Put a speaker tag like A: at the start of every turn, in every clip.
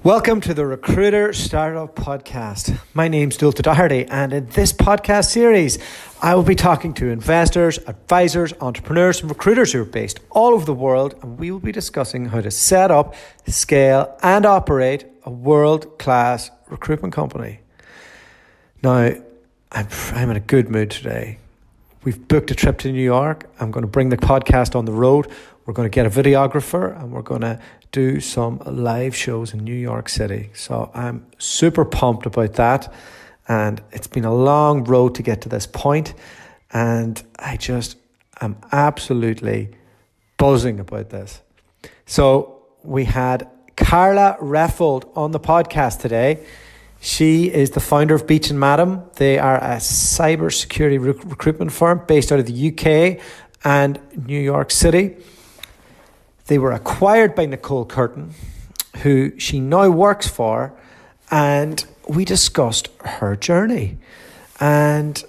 A: Welcome to the Recruiter Startup Podcast. My name's Dualta, and in this podcast series, I will be talking to investors, advisors, entrepreneurs, and recruiters who are based all over the world, and we will be discussing how to set up, scale, and operate a world-class recruitment company. Now, I'm in a good mood today. We've booked a trip to New York. I'm going to bring the podcast on the road. We're going to get a videographer and we're going to do some live shows in New York City. So I'm super pumped about that. And it's been a long road to get to this point. And I'm absolutely buzzing about this. So we had Karla Reffold on the podcast today. She is the founder of BeecherMadden. They are a cybersecurity recruitment firm based out of the UK and New York City. They were acquired by Nicole Curtin, who she now works for, and we discussed her journey and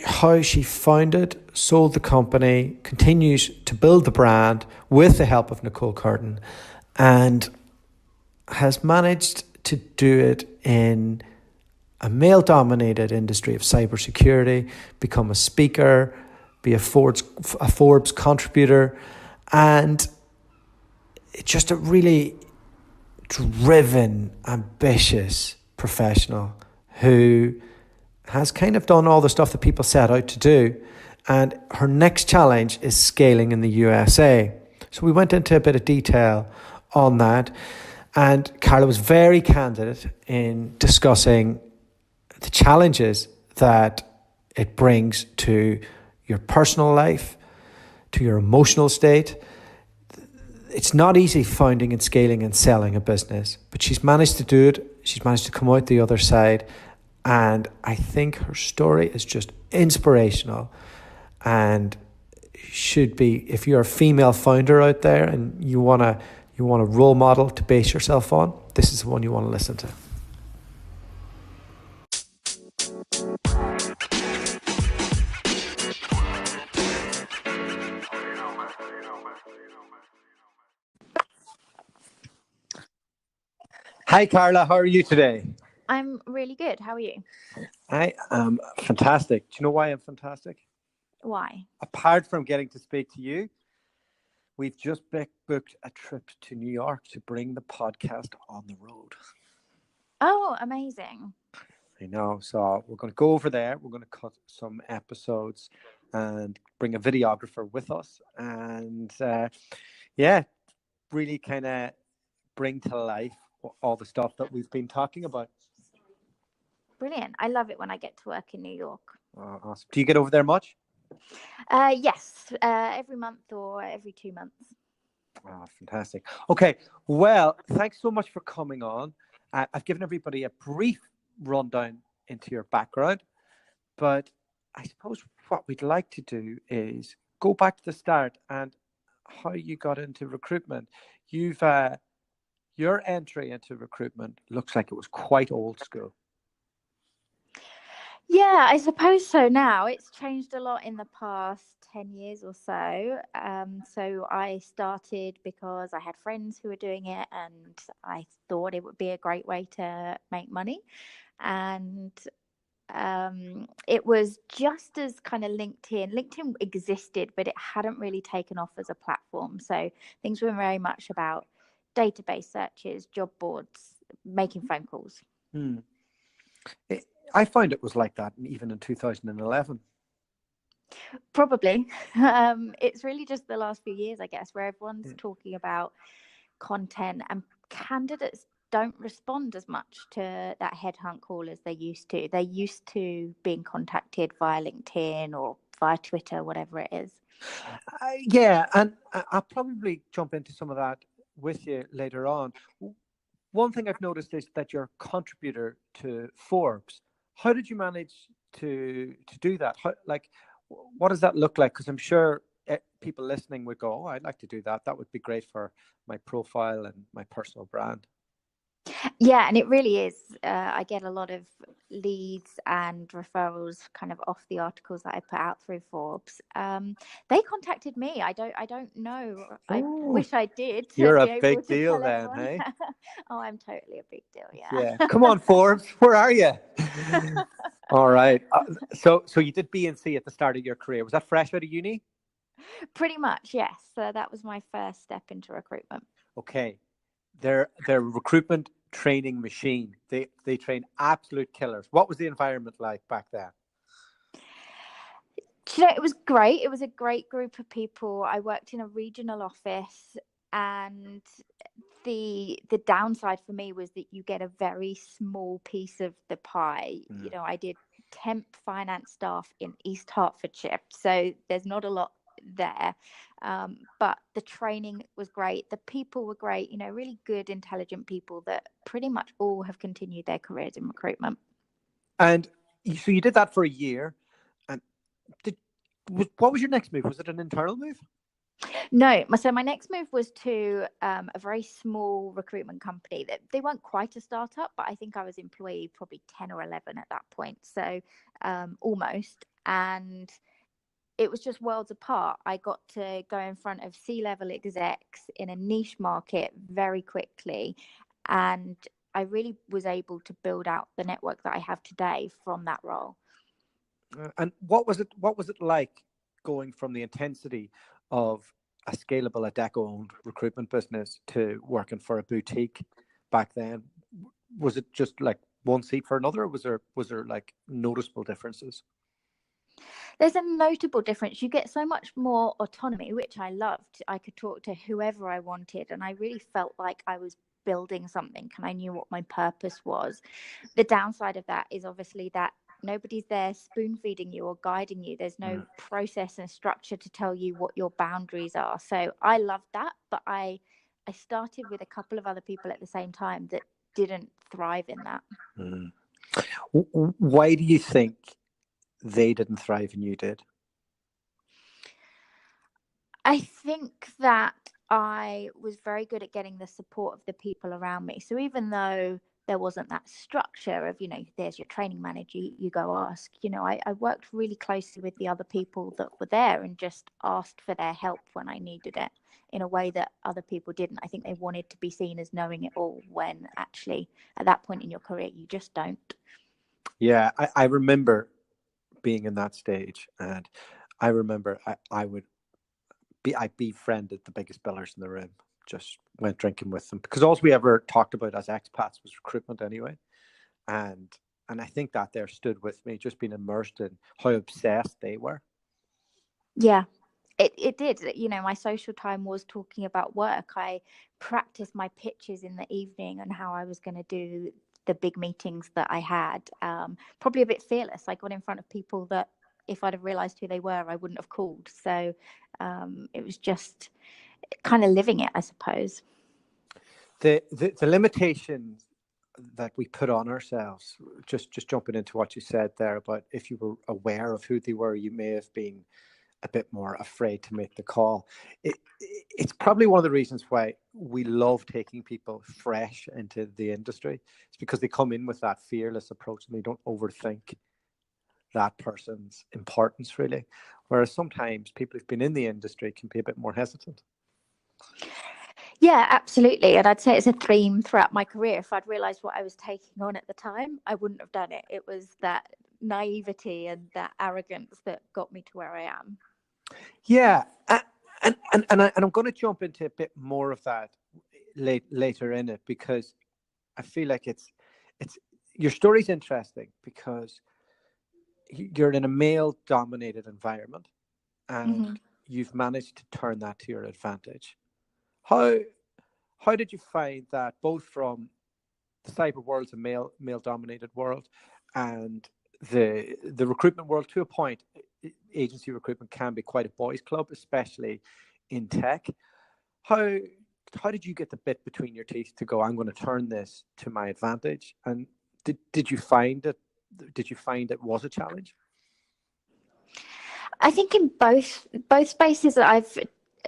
A: how she founded, sold the company, continues to build the brand with the help of Nicole Curtin, and has managed to do it in a male-dominated industry of cybersecurity, become a speaker, be a Forbes contributor, and just a really driven, ambitious professional who has kind of done all the stuff that people set out to do. And her next challenge is scaling in the USA. So we went into a bit of detail on that. And Karla was very candid in discussing the challenges that it brings to your personal life, to your emotional state. It's not easy founding and scaling and selling a business, but she's managed to do it. She's managed to come out the other side. And I think her story is just inspirational and should be, if you're a female founder out there and you want a role model to base yourself on, this is the one you want to listen to. Hi, Karla. How are you today?
B: I'm really good. How are you?
A: I am fantastic. Do you know why I'm fantastic?
B: Why?
A: Apart from getting to speak to you, we've just booked a trip to New York to bring the podcast on the road.
B: Oh, amazing.
A: I know. So we're going to go over there. We're going to cut some episodes and bring a videographer with us. And really kind of bring to life all the stuff that we've been talking about.
B: Brilliant. I love it when I get to work in New York.
A: Oh, awesome. Do you get over there much?
B: Yes, every month or every 2 months.
A: Oh, fantastic. Okay, well, thanks so much for coming on. I've given everybody a brief rundown into your background, but I suppose what we'd like to do is go back to the start and how you got into recruitment. Your entry into recruitment looks like it was quite old school.
B: Yeah, I suppose so now. It's changed a lot in the past 10 years or so. So I started because I had friends who were doing it and I thought it would be a great way to make money. And it was just as kind of LinkedIn existed, but it hadn't really taken off as a platform. So things were very much about database searches, job boards, making phone calls.
A: I find it was like that even in 2011.
B: Probably. It's really just the last few years, I guess, where everyone's talking about content and candidates don't respond as much to that headhunt call as they used to. They're used to being contacted via LinkedIn or via Twitter, whatever it is.
A: And I'll probably jump into some of that with you later on. One thing I've noticed is that you're a contributor to Forbes. How did you manage to do that? What does that look like? Because I'm sure people listening would go, oh, I'd like to do that. That would be great for my profile and my personal brand.
B: Yeah, and it really is. I get a lot of leads and referrals kind of off the articles that I put out through Forbes. They contacted me. I don't know. I
A: Oh,
B: wish I did to
A: you're
B: be
A: a
B: able
A: big
B: to
A: deal
B: tell
A: then,
B: everyone.
A: hey?
B: Oh, I'm totally a big deal. Yeah.
A: Yeah. Come on, Forbes. Where are you? All right. So you did BNC at the start of your career. Was that fresh out of uni?
B: Pretty much, yes. So that was my first step into recruitment.
A: Okay. They're a recruitment training machine. They train absolute killers. What was the environment like back then?
B: It was great. It was a great group of people. I worked in a regional office, and the downside for me was that you get a very small piece of the pie.
A: Mm.
B: I did temp finance staff in East Hertfordshire, so there's not a lot there. But the training was great. The people were great. Really good, intelligent people that pretty much all have continued their careers in recruitment.
A: And so you did that for a year. And did what was your next move? Was it an internal move?
B: No, so my next move was to a very small recruitment company. That they weren't quite a startup, but I think I was employee probably 10 or 11 at that point. So almost. And it was just worlds apart. I got to go in front of C-level execs in a niche market very quickly. And I really was able to build out the network that I have today from that role.
A: And what was it? What was it like going from the intensity of a scalable Adecco-owned recruitment business to working for a boutique back then? Was it just like one seat for another? Or was there like noticeable differences?
B: There's a notable difference. You get so much more autonomy, which I loved. I could talk to whoever I wanted, and I really felt like I was building something and I knew what my purpose was. The downside of that is obviously that nobody's there spoon feeding you or guiding you. There's no process and structure to tell you what your boundaries are. So I loved that, but I started with a couple of other people at the same time that didn't thrive in that.
A: Mm. Why do you think they didn't thrive and you did?
B: I think that I was very good at getting the support of the people around me. So even though there wasn't that structure of, there's your training manager, you go ask, I worked really closely with the other people that were there and just asked for their help when I needed it in a way that other people didn't. I think they wanted to be seen as knowing it all when actually at that point in your career, you just don't.
A: Yeah, I remember being in that stage, and I remember I befriended the biggest billers in the room. Just went drinking with them because all we ever talked about as expats was recruitment anyway, and I think that there stood with me, just being immersed in how obsessed they were.
B: Yeah, it did. My social time was talking about work. I practiced my pitches in the evening and how I was going to do the big meetings that I had. Probably a bit fearless. I got in front of people that if I'd have realized who they were, I wouldn't have called. So it was just kind of living it, I suppose.
A: The limitations that we put on ourselves, just jumping into what you said there about if you were aware of who they were, you may have been a bit more afraid to make the call. It's probably one of the reasons why we love taking people fresh into the industry. It's because they come in with that fearless approach and they don't overthink that person's importance, really. Whereas sometimes people who've been in the industry can be a bit more hesitant.
B: Yeah, absolutely. And I'd say it's a theme throughout my career. If I'd realized what I was taking on at the time, I wouldn't have done it. It was that naivety and that arrogance that got me to where I am.
A: Yeah, and I'm going to jump into a bit more of that later in it because I feel like it's your story's interesting because you're in a male dominated environment and
B: Mm-hmm.
A: you've managed to turn that to your advantage. How how did you find that both from the cyber world's a male dominated world and the recruitment world to a point, agency recruitment can be quite a boys club, especially in tech. How how did you get the bit between your teeth to go, I'm going to turn this to my advantage? And did you find it, was a challenge?
B: I think in both spaces that I've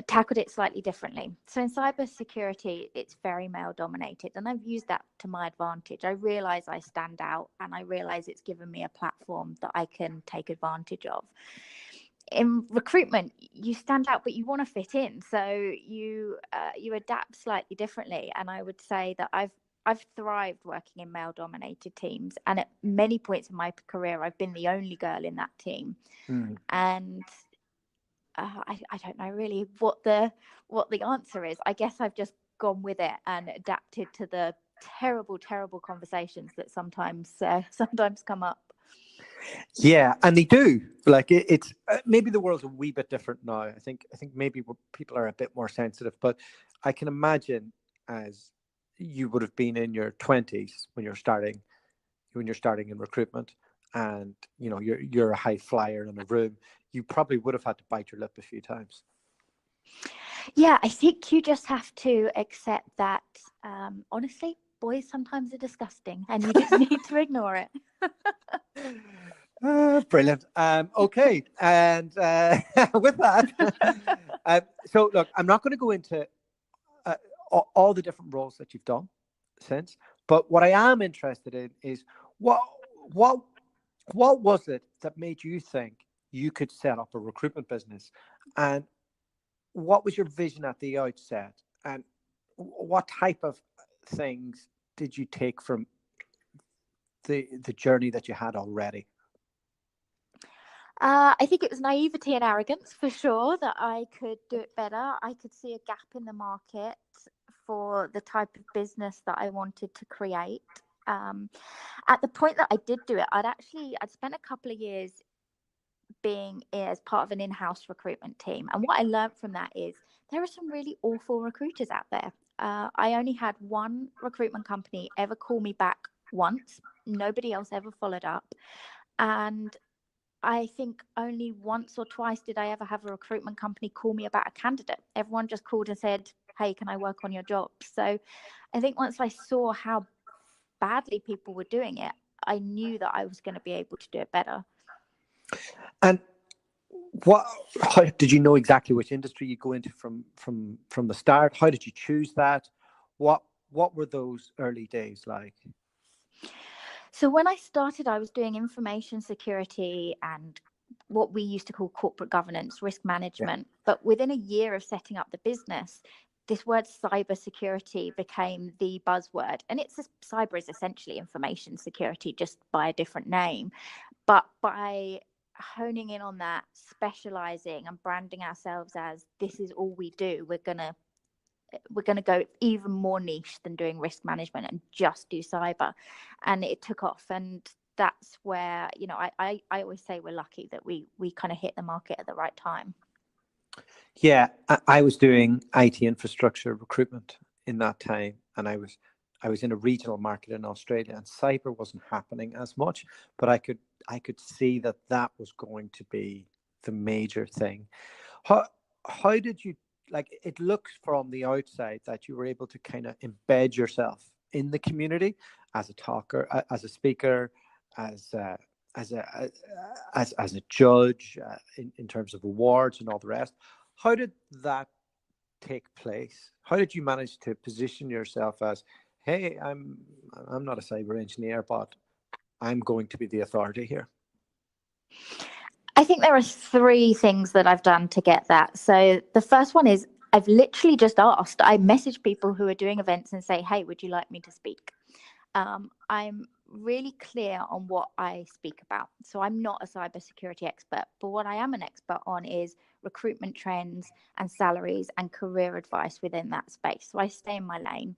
B: tackled it slightly differently. So in cybersecurity, it's very male dominated, and I've used that to my advantage. I realize I stand out, and I realize it's given me a platform that I can take advantage of. In recruitment, you stand out, but you want to fit in, so you adapt slightly differently. And I would say that I've thrived working in male dominated teams, and at many points in my career I've been the only girl in that team. And I don't know really what the answer is. I guess I've just gone with it and adapted to the terrible conversations that sometimes come up.
A: Yeah, and they do. Like it's maybe the world's a wee bit different now. I think maybe people are a bit more sensitive, but I can imagine as you would have been in your 20s when you're starting in recruitment, and you're a high flyer in a room, you probably would have had to bite your lip a few times.
B: Yeah, I think you just have to accept that. Honestly, boys sometimes are disgusting, and you just need to ignore it.
A: Brilliant. Okay, and with that, so look, I'm not going to go into all the different roles that you've done since, but what I am interested in is what was it that made you think you could set up a recruitment business, and what was your vision at the outset, and what type of things did you take from the journey that you had already?
B: I think it was naivety and arrogance for sure that I could do it better. I could see a gap in the market for the type of business that I wanted to create. At the point that I did do it, I'd spent a couple of years being as part of an in-house recruitment team. And what I learned from that is there are some really awful recruiters out there. I only had one recruitment company ever call me back once. Nobody else ever followed up. And I think only once or twice did I ever have a recruitment company call me about a candidate. Everyone just called and said, hey, can I work on your job? So I think once I saw how badly people were doing it, I knew that I was going to be able to do it better.
A: And how did you know exactly which industry you go into from the start? How did you choose that? What were those early days like?
B: So when I started, I was doing information security and what we used to call corporate governance, risk management. Yeah. But within a year of setting up the business, this word cybersecurity became the buzzword. And cyber is essentially information security, just by a different name. But by honing in on that, specializing and branding ourselves as this is all we do, we're going to go even more niche than doing risk management and just do cyber. And it took off. And that's where, I always say we're lucky that we kind of hit the market at the right time.
A: Yeah, I was doing IT infrastructure recruitment in that time, and I was in a regional market in Australia, and cyber wasn't happening as much, but I could see that was going to be the major thing. How did you, like, it looks from the outside that you were able to kind of embed yourself in the community as a talker, as a speaker, as a judge, in terms of awards and all the rest. How did that take place? How did you manage to position yourself as, hey, I'm not a cyber engineer, but I'm going to be the authority here?
B: I think there are three things that I've done to get that. So the first one is I've literally just asked. I message people who are doing events and say, hey, would you like me to speak? I'm really clear on what I speak about. So I'm not a cybersecurity expert, but what I am an expert on is recruitment trends and salaries and career advice within that space. So I stay in my lane.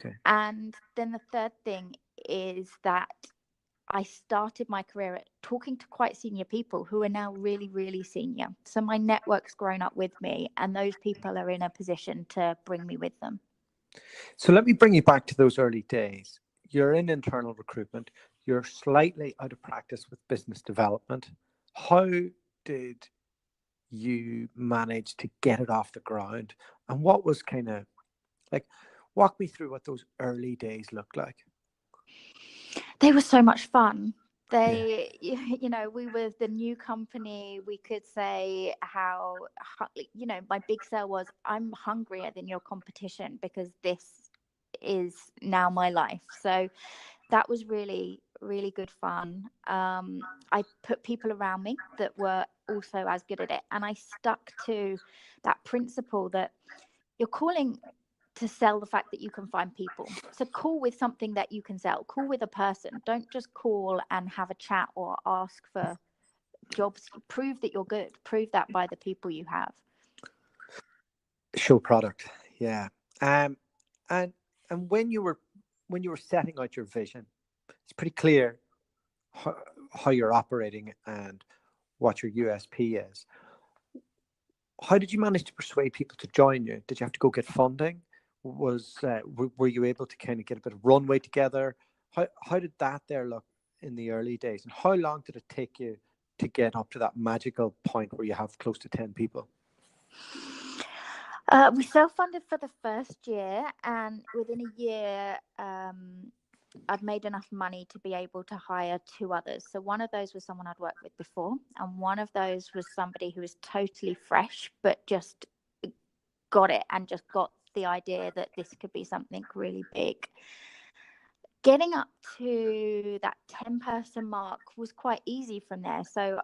B: Okay. And then the third thing is that I started my career at talking to quite senior people who are now really, really senior. So my network's grown up with me, and those people are in a position to bring me with them.
A: So let me bring you back to those early days. You're in internal recruitment. You're slightly out of practice with business development. How did you manage to get it off the ground? And what was kind of like, walk me through what those early days looked like.
B: They were so much fun. We were the new company. We could say how, my big sell was, I'm hungrier than your competition because this is now my life. So that was really, really good fun. I put people around me that were also as good at it. And I stuck to that principle that you're calling to sell the fact that you can find people. So call with something that you can sell. Call with a person. Don't just call and have a chat or ask for jobs. Prove that you're good. Prove that by the people you have.
A: Show product. Yeah. And when you were setting out your vision, it's pretty clear how you're operating and what your USP is. How did you manage to persuade people to join you? Did you have to go get funding? Were you able to kind of get a bit of runway together? How did that there look in the early days? And how long did it take you to get up to that magical point where you have close to 10 people?
B: We self-funded for the first year, and within a year, I'd made enough money to be able to hire 2 others. So one of those was someone I'd worked with before, and one of those was somebody who was totally fresh, but just got it and just got the idea that this could be something really big. Getting up to that 10-person mark was quite easy from there. So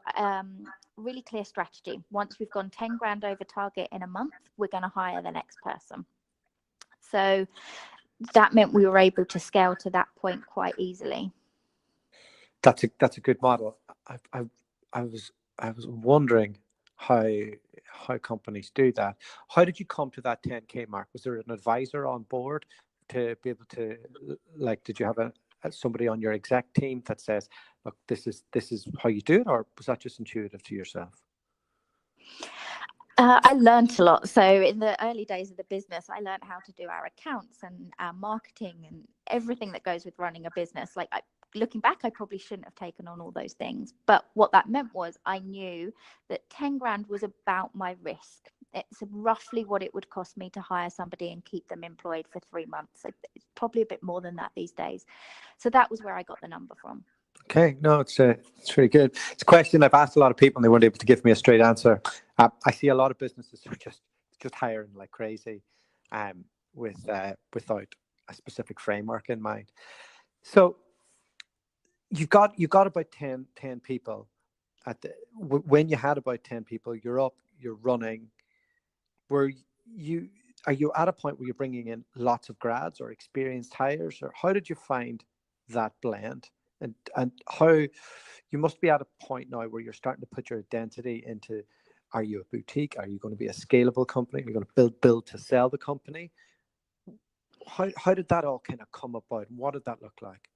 B: really clear strategy. Once we've gone 10 grand over target in a month, we're going to hire the next person. So that meant we were able to scale to that point quite easily.
A: That's a good model. I was wondering how companies do that. How did you come to that 10K mark? Was there an advisor on board to be able to, like, did you have somebody on your exec team that says, look, this is how you do it, or was that just intuitive to yourself?
B: I learned a lot. So in the early days of the business, I learned how to do our accounts and our marketing and everything that goes with running a business. Like, looking back, I probably shouldn't have taken on all those things. But what that meant was I knew that 10 grand was about my risk. It's roughly what it would cost me to hire somebody and keep them employed for 3 months. It's probably a bit more than that these days. So that was where I got the number from.
A: Okay, no, it's really good. It's a question I've asked a lot of people and they weren't able to give me a straight answer. I see a lot of businesses who are just hiring like crazy, without a specific framework in mind. So you've got about 10 people when you had about 10 people, you're up, you're running. Are you at a point where you're bringing in lots of grads or experienced hires, or how did you find that blend? And how you must be at a point now where you're starting to put your identity into, are you a boutique? Are you going to be a scalable company? Are you going to build to sell the company? How did that all kind of come about? What did that look like?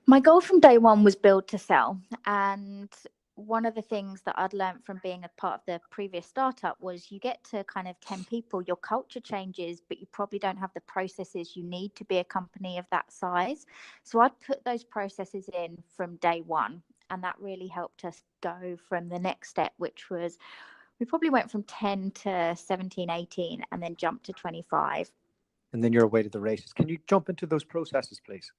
B: My goal from day one was build to sell. And one of the things that I'd learned from being a part of the previous startup was you get to kind of 10 people, your culture changes, but you probably don't have the processes you need to be a company of that size. So I'd put those processes in from day one. And that really helped us go from the next step, which was we probably went from 10 to 17, 18, and then jumped to 25.
A: And then you're away to the races. Can you jump into those processes, please?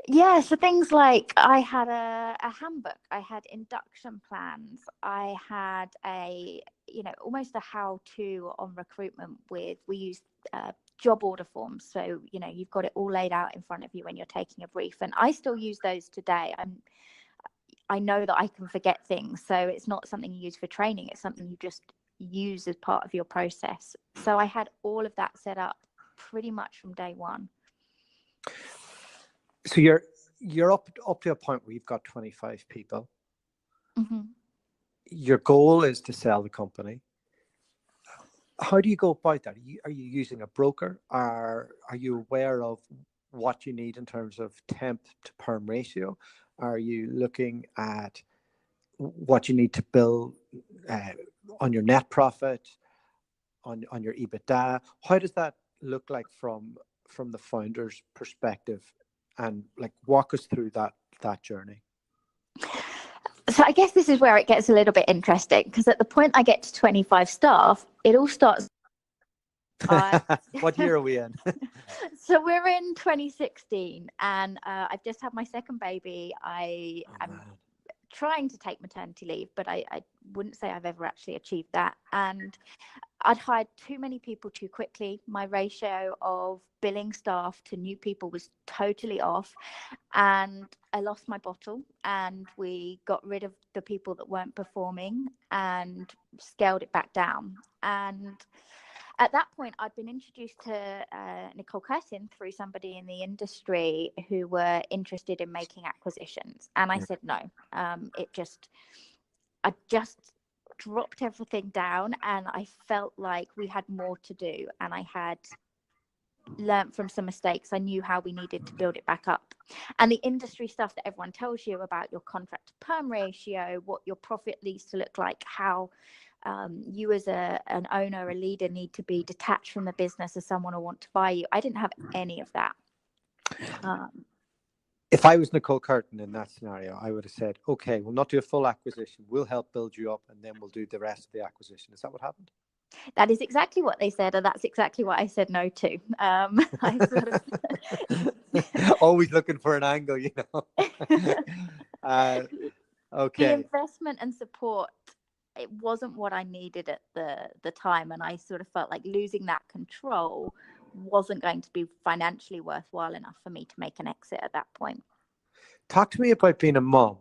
B: Yeah, so things like I had a handbook, I had induction plans, I had almost a how-to on recruitment we used job order forms. So, you've got it all laid out in front of you when you're taking a brief. And I still use those today. I know that I can forget things. So it's not something you use for training. It's something you just use as part of your process. So I had all of that set up pretty much from day one.
A: So you're up to a point where you've got 25 people.
B: Mm-hmm.
A: Your goal is to sell the company. How do you go about that? Are you using a broker? Are you aware of what you need in terms of temp to perm ratio? Are you looking at what you need to build on your net profit, on your EBITDA? How does that look like from the founder's perspective? And walk us through that journey.
B: So I guess this is where it gets a little bit interesting, because at the point I get to 25 staff, it all starts I
A: What year are we in?
B: So we're in 2016, and I've just had my second baby. I
A: Oh,
B: am
A: man.
B: trying to take maternity leave, but I wouldn't say I've ever actually achieved that. And I'd hired too many people too quickly. My ratio of billing staff to new people was totally off, and I lost my bottle. And we got rid of the people that weren't performing and scaled it back down. And at that point, I'd been introduced to Nicole Curtin through somebody in the industry who were interested in making acquisitions. And I said no. I just dropped everything down, and I felt like we had more to do. And I had learned from some mistakes. I knew how we needed to build it back up. And the industry stuff that everyone tells you about your contract to perm ratio, what your profit needs to look like, how you as an owner, a leader, need to be detached from the business as someone will want to buy you. I didn't have any of that.
A: If I was Nicole Curtin in that scenario, I would have said, okay, we'll not do a full acquisition. We'll help build you up, and then we'll do the rest of the acquisition. Is that what happened?
B: That is exactly what they said, and that's exactly what I said no to. I sort of
A: always looking for an angle, Okay.
B: The investment and support, it wasn't what I needed at the time, and I sort of felt like losing that control wasn't going to be financially worthwhile enough for me to make an exit at that point.
A: Talk to me about being a mom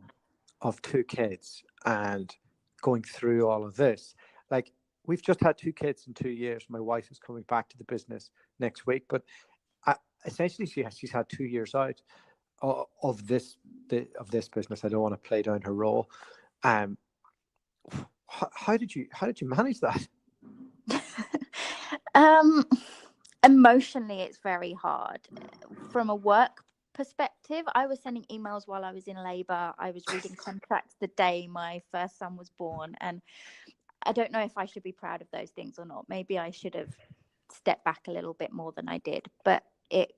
A: of 2 kids and going through all of this. Like, we've just had 2 kids in 2 years. My wife is coming back to the business next week, but essentially she's had 2 years out of this business. I don't want to play down her role. How did you manage that?
B: Emotionally, it's very hard. From a work perspective, I was sending emails while I was in labor. I was reading contracts the day my first son was born, and I don't know if I should be proud of those things or not. Maybe I should have stepped back a little bit more than I did, but it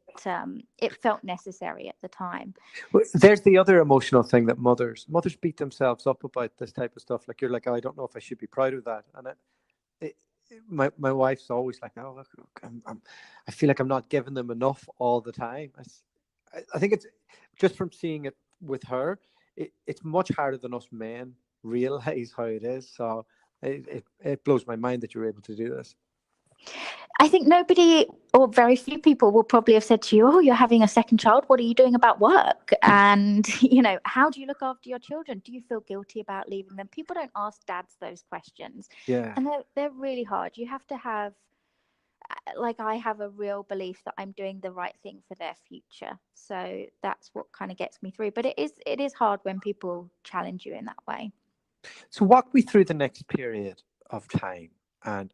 B: felt necessary at the time.
A: Well, there's the other emotional thing that mothers beat themselves up about this type of stuff. Like, you're like, oh, I don't know if I should be proud of that. And my wife's always like, oh, look, I feel like I'm not giving them enough all the time. I think it's just from seeing it with her, it's much harder than us men realize how it is. So it blows my mind that you're able to do this.
B: I think nobody, or very few people, will probably have said to you, oh, you're having a second child. What are you doing about work? And, how do you look after your children? Do you feel guilty about leaving them? People don't ask dads those questions.
A: Yeah.
B: And they're really hard. You have to have, like, I have a real belief that I'm doing the right thing for their future. So that's what kind of gets me through. But it is hard when people challenge you in that way.
A: So walk me through the next period of time. And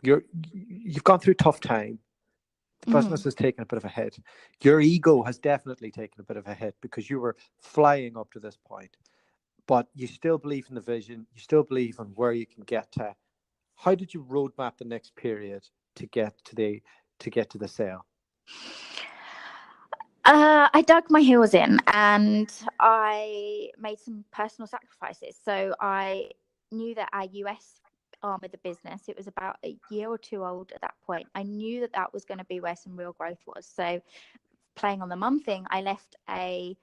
A: you've gone through tough time. The business has taken a bit of a hit. Your ego has definitely taken a bit of a hit because you were flying up to this point, but you still believe in the vision. You still believe in where you can get to. How did you roadmap the next period to get to the sale?
B: I dug my heels in, and I made some personal sacrifices. So I knew that our US arm of the business, it was about a year or two old at that point. I knew that was going to be where some real growth was. So playing on the mum thing, I left a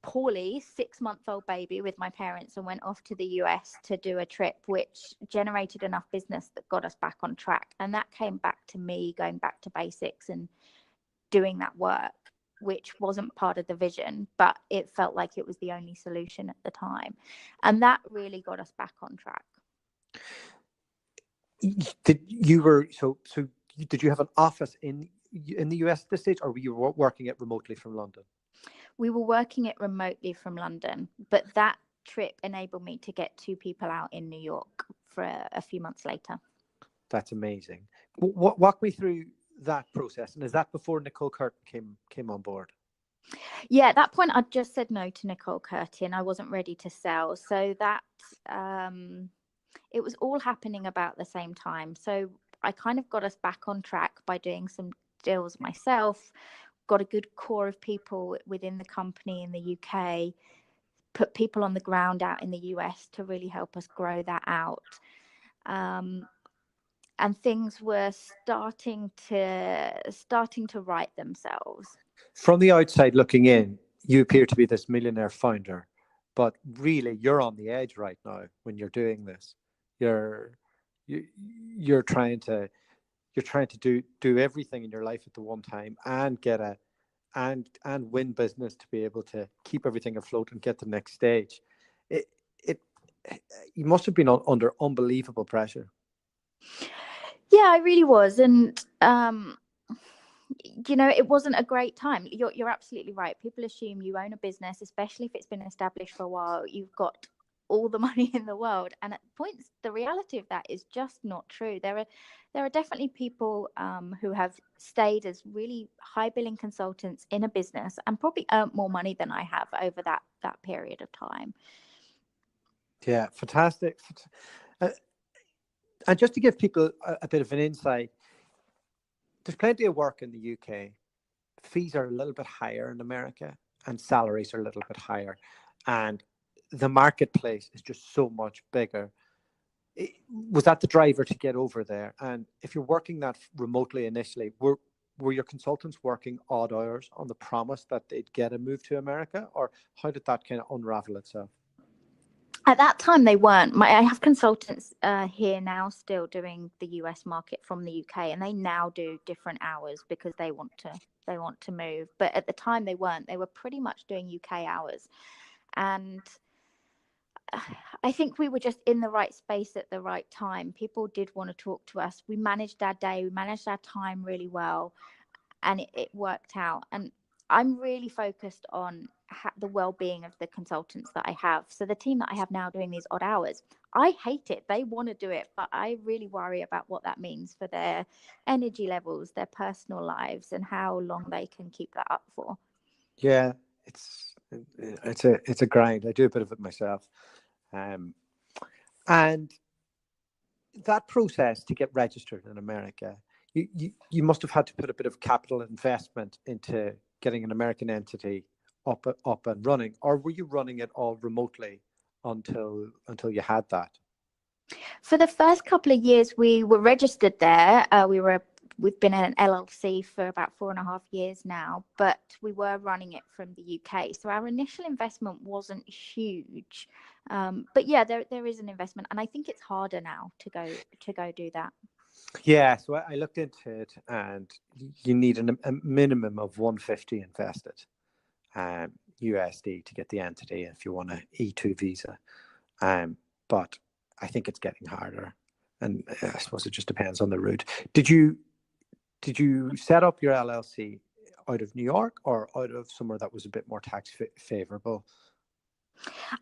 B: poorly 6-month-old baby with my parents and went off to the US to do a trip which generated enough business that got us back on track. And that came back to me going back to basics and doing that work, which wasn't part of the vision, but it felt like it was the only solution at the time. And that really got us back on track.
A: Did you have an office in the US at this stage, or were you working it remotely from London?
B: We were working it remotely from London, but that trip enabled me to get 2 people out in New York for a few months later.
A: That's amazing. Walk me through that process. And is that before Nicole Curtin came on board?
B: Yeah, at that point, I'd just said no to Nicole Curtin. I wasn't ready to sell. So that it was all happening about the same time. So I kind of got us back on track by doing some deals myself, got a good core of people within the company in the UK, put people on the ground out in the US to really help us grow that out. and things were starting to right themselves.
A: From the outside looking in, you appear to be this millionaire founder, but really you're on the edge right now when you're doing this. You're you, you're trying to do everything in your life at the one time and get a and win business to be able to keep everything afloat and get to the next stage. It it you must have been under unbelievable pressure.
B: Yeah, I really was. And it wasn't a great time. You're absolutely right. People assume you own a business, especially if it's been established for a while, you've got all the money in the world. And at points, the reality of that is just not true. There are definitely people who have stayed as really high billing consultants in a business and probably earned more money than I have over that period of time.
A: Yeah, fantastic. Uh, and just to give people a bit of an insight, there's plenty of work in the UK. Fees are a little bit higher in America and salaries are a little bit higher. And the marketplace is just so much bigger. Was that the driver to get over there? And if you're working that remotely initially, were your consultants working odd hours on the promise that they'd get a move to America? Or how did that kind of unravel itself?
B: At that time, they weren't. I have consultants here now still doing the US market from the UK, and they now do different hours because they want to move. But at the time, they weren't. They were pretty much doing UK hours, and I think we were just in the right space at the right time. People did want to talk to us. We managed our day, we managed our time really well, and it worked out. And I'm really focused on the well-being of the consultants that I have. So the team that I have now doing these odd hours, I hate it. They want to do it, but I really worry about what that means for their energy levels, their personal lives, and how long they can keep that up for.
A: Yeah, it's a grind. I do a bit of it myself. And that process to get registered in America, you must have had to put a bit of capital investment into getting an American entity up and running, or were you running it all remotely until you had that?
B: For the first couple of years, we were registered there. We've been an LLC for about 4.5 years now, but we were running it from the UK. So our initial investment wasn't huge, but yeah, there is an investment, and I think it's harder now to go do that.
A: Yeah, so I looked into it, and you need a minimum of 150 invested USD to get the entity if you want an E2 visa. But I think it's getting harder, and I suppose it just depends on the route. Did you set up your LLC out of New York or out of somewhere that was a bit more tax favorable?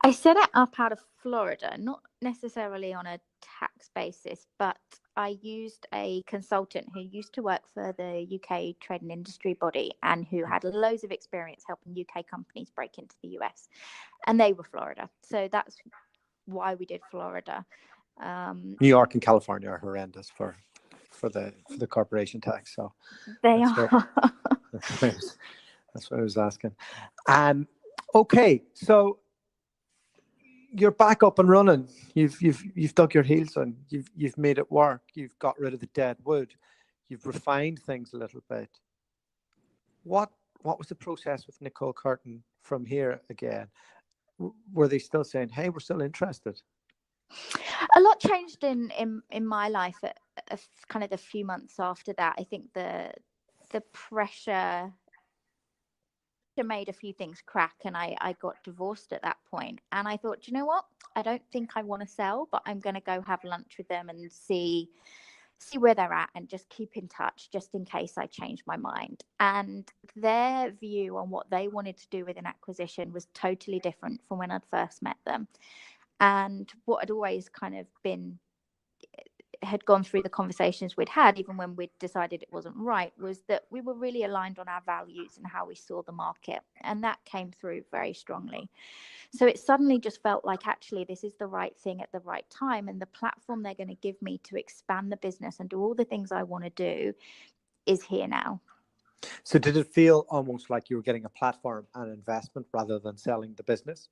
B: I set it up out of Florida, not necessarily on a tax basis, but I used a consultant who used to work for the UK Trade and Industry Body and who had loads of experience helping UK companies break into the US. And they were Florida. So that's why we did Florida.
A: New York and California are horrendous for the corporation tax. So
B: they
A: that's
B: are.
A: that's what I was asking. Okay, so you're back up and running. You've dug your heels in. You've made it work. You've got rid of the dead wood. You've refined things a little bit. What was the process with Nicole Curtin from here again? Were they still saying, "Hey, we're still interested"?
B: A lot changed in my life at kind of the few months after that. I think the pressure made a few things crack, and I got divorced at that point. And I thought, you know what? I don't think I want to sell, but I'm going to go have lunch with them and see where they're at and just keep in touch just in case I change my mind. And their view on what they wanted to do with an acquisition was totally different from when I'd first met them. And what had always kind of had gone through the conversations we'd had, even when we'd decided it wasn't right, was that we were really aligned on our values and how we saw the market. And that came through very strongly. So it suddenly just felt like, actually, this is the right thing at the right time. And the platform they're going to give me to expand the business and do all the things I want to do is here now.
A: So did it feel almost like you were getting a platform and investment rather than selling the business?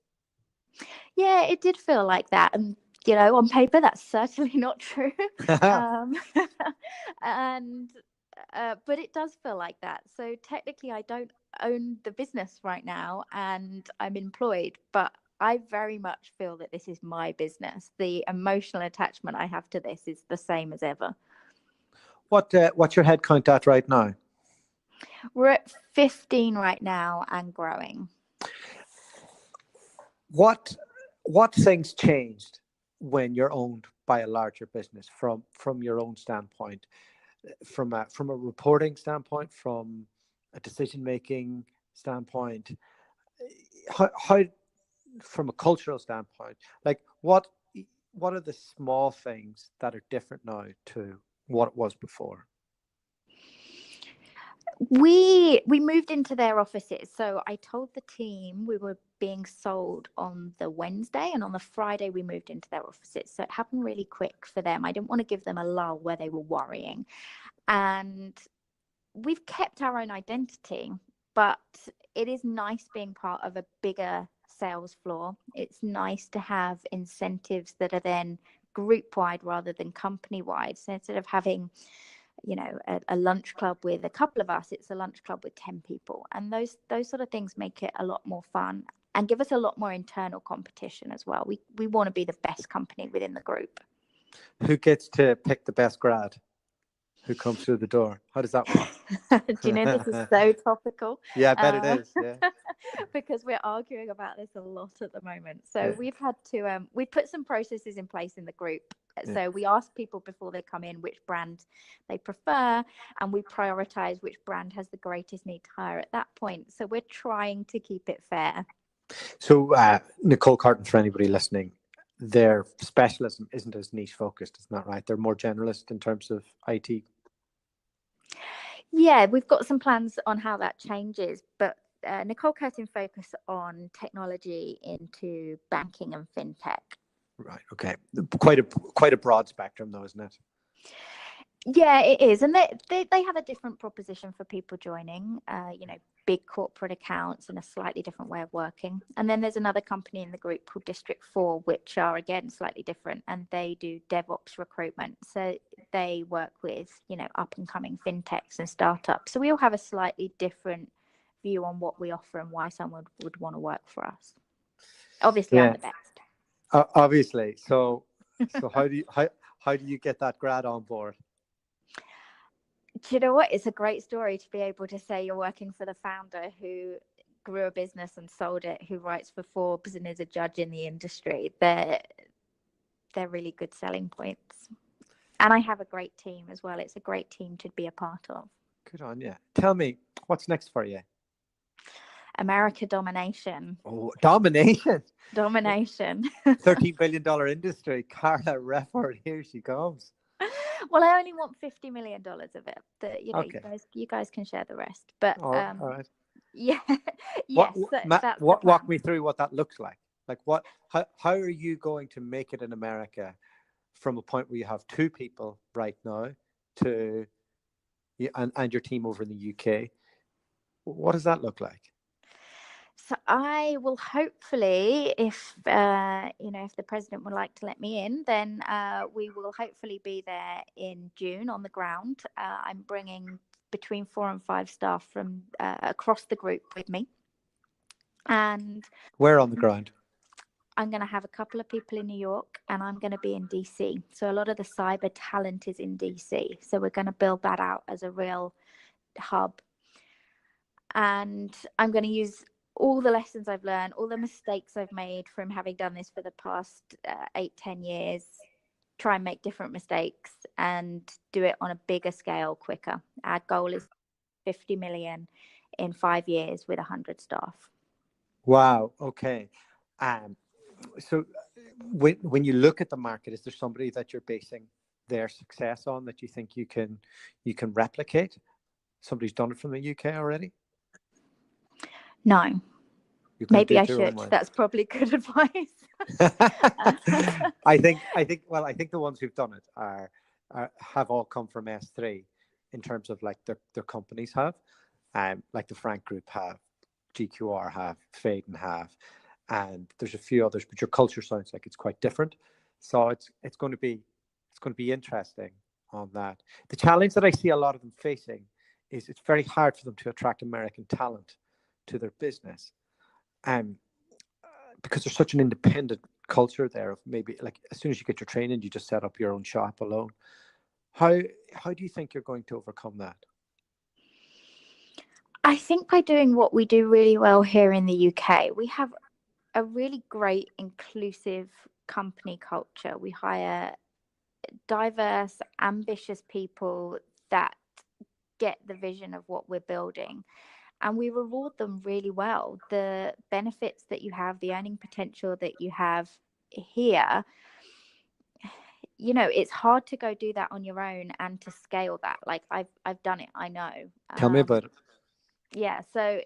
B: Yeah, it did feel like that. And On paper, that's certainly not true. um, and but it does feel like that. So technically, I don't own the business right now, and I'm employed, but I very much feel that this is my business. The emotional attachment I have to this is the same as ever.
A: What's your head count at right now?
B: We're at 15 right now and growing.
A: What things changed when you're owned by a larger business from your own standpoint, from a reporting standpoint, from a decision making standpoint, how from a cultural standpoint, like what are the small things that are different now to what it was before?
B: We moved into their offices. So I told the team we were being sold on the Wednesday, and on the Friday we moved into their offices. So it happened really quick for them. I didn't want to give them a lull where they were worrying. And we've kept our own identity, but it is nice being part of a bigger sales floor. It's nice to have incentives that are then group wide rather than company wide. So instead of having a lunch club with a couple of us, it's a lunch club with 10 people, and those sort of things make it a lot more fun and give us a lot more internal competition as well. We want to be the best company within the group.
A: Who gets to pick the best grad who comes through the door? How does that work?
B: Do you know, this is so topical?
A: Yeah, I bet it is. Yeah.
B: Because we're arguing about this a lot at the moment. So
A: Yeah.
B: we've had to we put some processes in place in the group.
A: Yeah.
B: So we ask people before they come in which brand they prefer, and we prioritize which brand has the greatest need to hire at that point. So we're trying to keep it fair.
A: So Nicole Carton, for anybody listening, their specialism isn't as niche focused, isn't that right? They're more generalist in terms of IT.
B: Yeah, we've got some plans on how that changes, but Nicole Curtin focus on technology into banking and fintech.
A: Right. Okay. Quite a broad spectrum, though, isn't it?
B: Yeah, it is, and they have a different proposition for people joining. Big corporate accounts and a slightly different way of working. And then there's another company in the group called District 4, which are again slightly different, and they do DevOps recruitment. So they work with up and coming fintechs and startups. So we all have a slightly different view on what we offer and why someone would want to work for us. Obviously, I'm the best.
A: Obviously. So how do you get that grad on board?
B: Do you know what? It's a great story to be able to say you're working for the founder who grew a business and sold it, who writes for Forbes and is a judge in the industry. They're really good selling points. And I have a great team as well. It's a great team to be a part of.
A: Good on you. Tell me, what's next for you?
B: America domination.
A: Oh, domination.
B: Domination.
A: $13 billion industry. Karla Reffold, here she comes.
B: Well, I only want $50 million of it.
A: Okay.
B: You guys can share the rest. But
A: all right.
B: Yeah. Yes.
A: Walk me through what that looks like. Like how are you going to make it in America from a point where you have two people right now to and your team over in the UK? What does that look like?
B: So I will hopefully, if the president would like to let me in, then we will hopefully be there in June on the ground. I'm bringing between 4 and 5 staff from across the group with me. And
A: where on the ground?
B: I'm going to have a couple of people in New York, and I'm going to be in DC. So a lot of the cyber talent is in DC. So we're going to build that out as a real hub. And I'm going to use all the lessons I've learned, all the mistakes I've made from having done this for the past 8-10 years, try and make different mistakes and do it on a bigger scale quicker. Our goal is 50 million in 5 years with 100 staff.
A: Wow. Okay. So when you look at the market, is there somebody that you're basing their success on that you think you can replicate? Somebody's done it from the UK already?
B: No. Maybe I should. That's probably good advice.
A: I think the ones who've done it have all come from S3 in terms of like their companies have, like the Frank Group have, GQR have, Faden have, and there's a few others, but your culture sounds like it's quite different. So it's going to be interesting on that. The challenge that I see a lot of them facing is it's very hard for them to attract American talent to their business, um, because there's such an independent culture there of maybe like as soon as you get your training, you just set up your own shop alone. How how do you think you're going to overcome that?
B: I think by doing what we do really well here in the UK, we have a really great inclusive company culture. We hire diverse, ambitious people that get the vision of what we're building, and we reward them really well. The benefits that you have, the earning potential that you have here, it's hard to go do that on your own and to scale that. Like I've done it, I know.
A: Tell me about it.
B: Yeah, so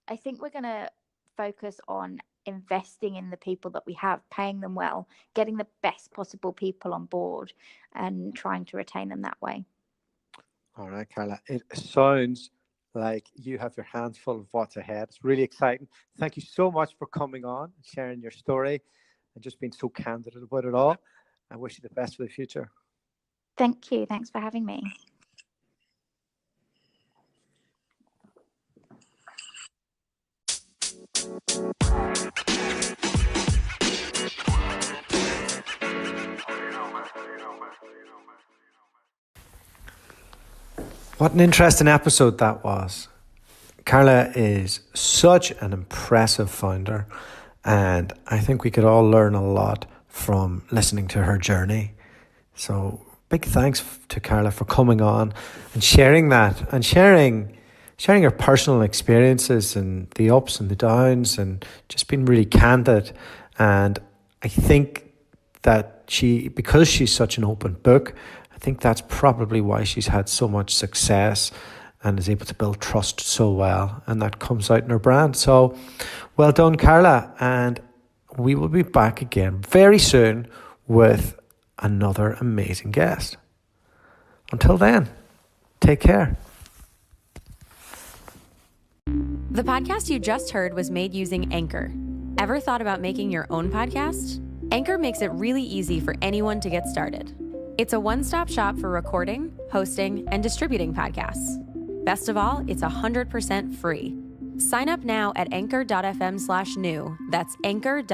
B: I think we're going to focus on investing in the people that we have, paying them well, getting the best possible people on board, and trying to retain them that way.
A: All right, Karla. It sounds like you have your hands full of what's ahead. It's really exciting. Thank you so much for coming on and sharing your story and just being so candid about it all. I wish you the best for the future.
B: Thank you. Thanks for having me.
A: What an interesting episode that was. Karla is such an impressive founder, and I think we could all learn a lot from listening to her journey. So big thanks to Karla for coming on and sharing that, and sharing her personal experiences and the ups and the downs, and just being really candid. And I think that because she's such an open book, I think that's probably why she's had so much success and is able to build trust so well, and that comes out in her brand. So well done, Karla, and we will be back again very soon with another amazing guest. Until then, take care.
C: The podcast you just heard was made using Anchor. Ever thought about making your own podcast? Anchor makes it really easy for anyone to get started. It's a one-stop shop for recording, hosting, and distributing podcasts. Best of all, it's 100% free. Sign up now at anchor.fm/new. That's anchor.fm/new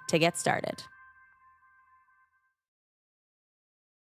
C: to get started.